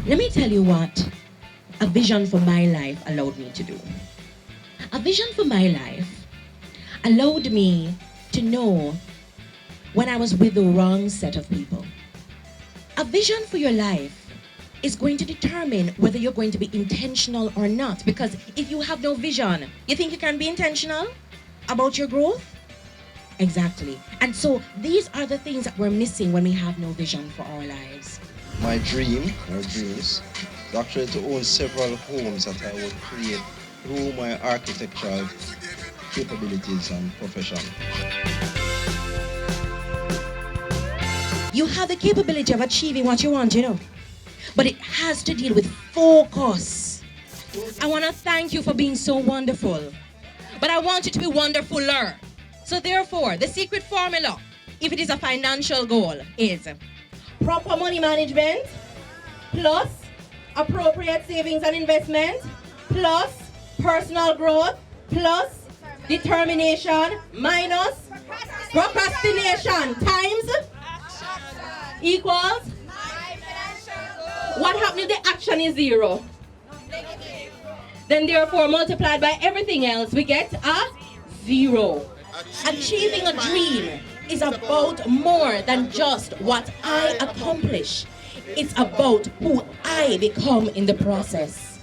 Let me tell you what a vision for my life allowed me to do. A vision for my life allowed me to know when I was with the wrong set of people. A vision for your life is going to determine whether you're going to be intentional or not. Because if you have no vision, you think you can be intentional about your growth? Exactly. And so these are the things that we're missing when we have no vision for our lives. My dream, or dreams, is actually to own several homes that I will create through my architectural capabilities and profession. You have the capability of achieving what you want, but it has to deal with focus. I want to thank you for being so wonderful, but I want you to be wonderfuler. So therefore, the secret formula, if it is a financial goal, is proper money management, plus appropriate savings and investment, plus personal growth, plus determination, minus procrastination, times equals what happens if the action is zero? Then therefore multiplied by everything else, we get a zero. Achieving a dream is about more than just what I accomplish. It's about who I become in the process.